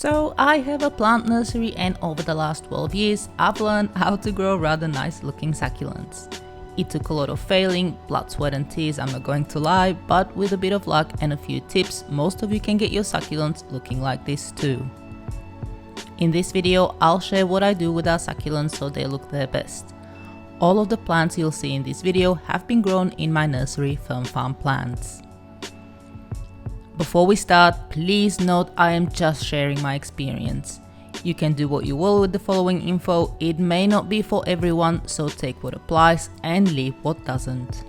So I have a plant nursery, and over the last 12 years I've learned how to grow rather nice looking succulents. It took a lot of failing, blood, sweat and tears, I'm not going to lie, but with a bit of luck and a few tips, most of you can get your succulents looking like this too. In this video I'll share what I do with our succulents so they look their best. All of the plants you'll see in this video have been grown in my nursery Fern Farm plants. Before we start, please note I am just sharing my experience. You can do what you will with the following info, it may not be for everyone, so take what applies and leave what doesn't.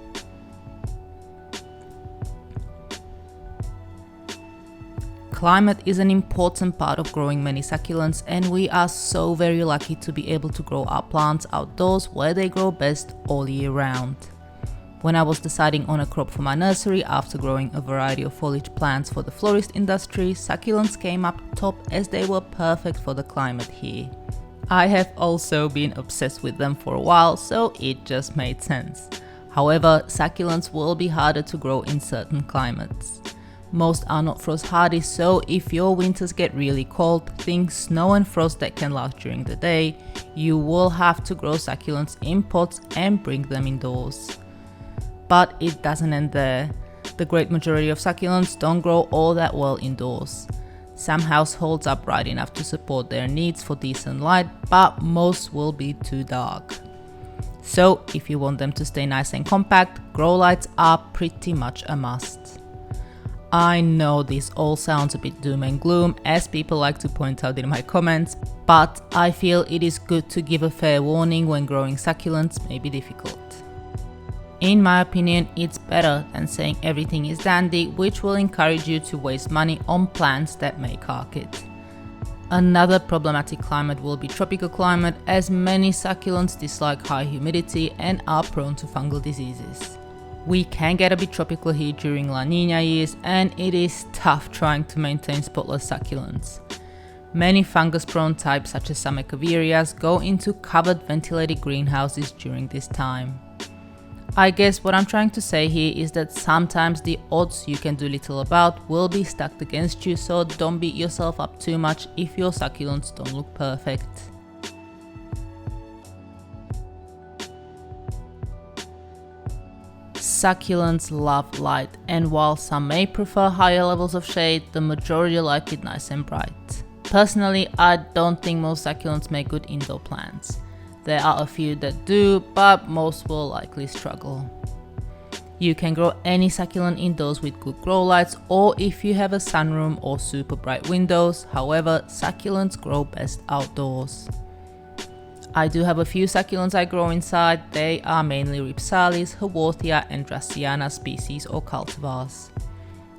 Climate is an important part of growing many succulents, and we are so very lucky to be able to grow our plants outdoors where they grow best all year round. When I was deciding on a crop for my nursery after growing a variety of foliage plants for the florist industry, succulents came up top as they were perfect for the climate here. I have also been obsessed with them for a while, so it just made sense. However, succulents will be harder to grow in certain climates. Most are not frost hardy, so if your winters get really cold, think snow and frost that can last during the day, you will have to grow succulents in pots and bring them indoors. But it doesn't end there. The great majority of succulents don't grow all that well indoors. Some households are bright enough to support their needs for decent light, but most will be too dark. So if you want them to stay nice and compact, grow lights are pretty much a must. I know this all sounds a bit doom and gloom, as people like to point out in my comments, but I feel it is good to give a fair warning when growing succulents may be difficult. In my opinion, it's better than saying everything is dandy, which will encourage you to waste money on plants that may cark it. Another problematic climate will be tropical climate, as many succulents dislike high humidity and are prone to fungal diseases. We can get a bit tropical here during La Nina years, and it is tough trying to maintain spotless succulents. Many fungus-prone types such as Samecavirias go into covered ventilated greenhouses during this time. I guess what I'm trying to say here is that sometimes the odds you can do little about will be stacked against you, so don't beat yourself up too much if your succulents don't look perfect. Succulents love light, and while some may prefer higher levels of shade, the majority like it nice and bright. Personally, I don't think most succulents make good indoor plants. There are a few that do, but most will likely struggle. You can grow any succulent indoors with good grow lights, or if you have a sunroom or super bright windows. However, succulents grow best outdoors. I do have a few succulents I grow inside. They are mainly Ripsalis, Haworthia and Dracaena species or cultivars.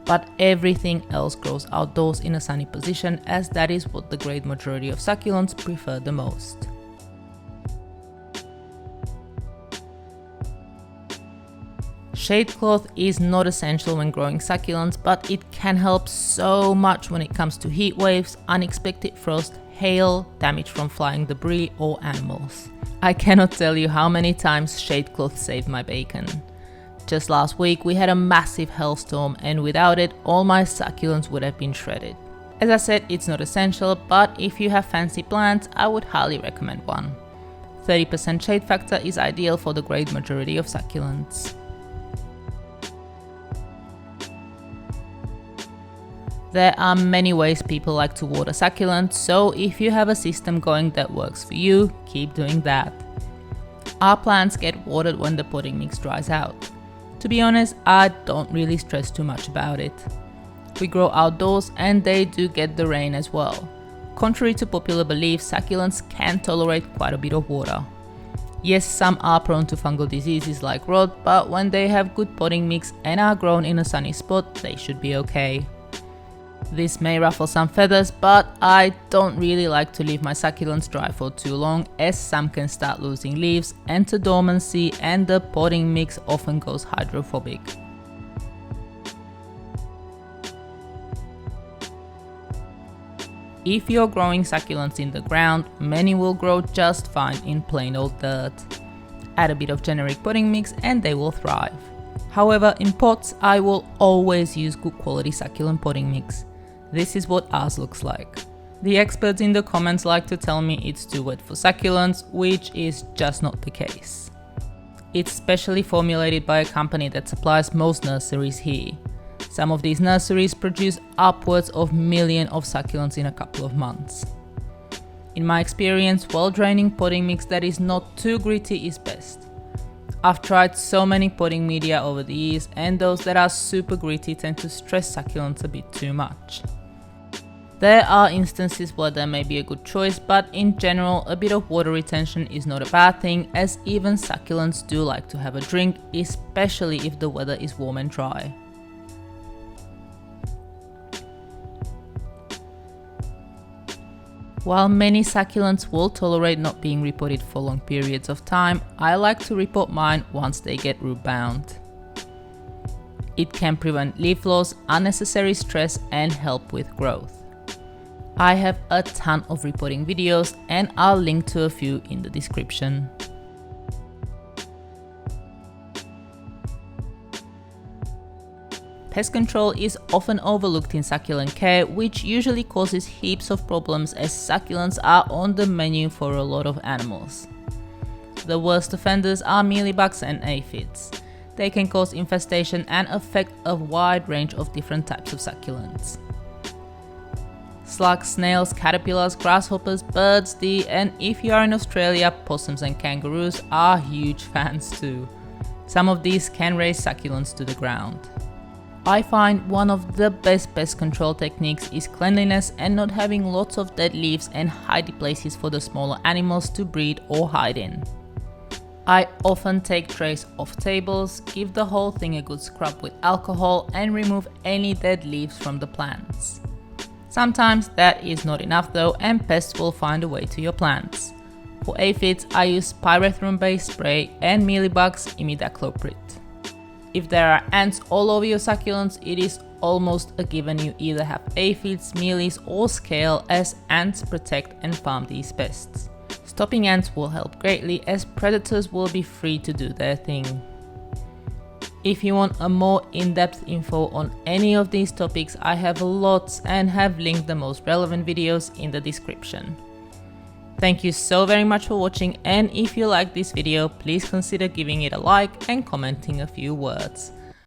But everything else grows outdoors in a sunny position, as that is what the great majority of succulents prefer the most. Shade cloth is not essential when growing succulents, but it can help so much when it comes to heat waves, unexpected frost, hail, damage from flying debris or animals. I cannot tell you how many times shade cloth saved my bacon. Just last week we had a massive hailstorm, and without it all my succulents would have been shredded. As I said, it's not essential, but if you have fancy plants, I would highly recommend one. 30% shade factor is ideal for the great majority of succulents. There are many ways people like to water succulents, so if you have a system going that works for you, keep doing that. Our plants get watered when the potting mix dries out. To be honest, I don't really stress too much about it. We grow outdoors and they do get the rain as well. Contrary to popular belief, succulents can tolerate quite a bit of water. Yes, some are prone to fungal diseases like rot, but when they have good potting mix and are grown in a sunny spot, they should be okay. This may ruffle some feathers, but I don't really like to leave my succulents dry for too long, as some can start losing leaves, enter dormancy, and the potting mix often goes hydrophobic. If you're growing succulents in the ground, many will grow just fine in plain old dirt. Add a bit of generic potting mix and they will thrive. However, in pots, I will always use good quality succulent potting mix. This is what ours looks like. The experts in the comments like to tell me it's too wet for succulents, which is just not the case. It's specially formulated by a company that supplies most nurseries here. Some of these nurseries produce upwards of millions of succulents in a couple of months. In my experience, well-draining potting mix that is not too gritty is best. I've tried so many potting media over the years, and those that are super gritty tend to stress succulents a bit too much. There are instances where there may be a good choice, but in general, a bit of water retention is not a bad thing, as even succulents do like to have a drink, especially if the weather is warm and dry. While many succulents will tolerate not being repotted for long periods of time, I like to repot mine once they get root bound. It can prevent leaf loss, unnecessary stress, and help with growth. I have a ton of repotting videos, and I'll link to a few in the description. Pest control is often overlooked in succulent care, which usually causes heaps of problems as succulents are on the menu for a lot of animals. The worst offenders are mealybugs and aphids. They can cause infestation and affect a wide range of different types of succulents. Slugs, snails, caterpillars, grasshoppers, birds, deer, and if you are in Australia, possums and kangaroos are huge fans too. Some of these can raise succulents to the ground. I find one of the best pest control techniques is cleanliness and not having lots of dead leaves and hidey places for the smaller animals to breed or hide in. I often take trays off tables, give the whole thing a good scrub with alcohol, and remove any dead leaves from the plants. Sometimes that is not enough though, and pests will find a way to your plants. For aphids, I use pyrethrum-based spray, and mealybugs, imidacloprid. If there are ants all over your succulents, it is almost a given you either have aphids, mealies, or scale, as ants protect and farm these pests. Stopping ants will help greatly, as predators will be free to do their thing. If you want a more in-depth info on any of these topics, I have lots and have linked the most relevant videos in the description. Thank you so very much for watching, and if you like this video, please consider giving it a like and commenting a few words.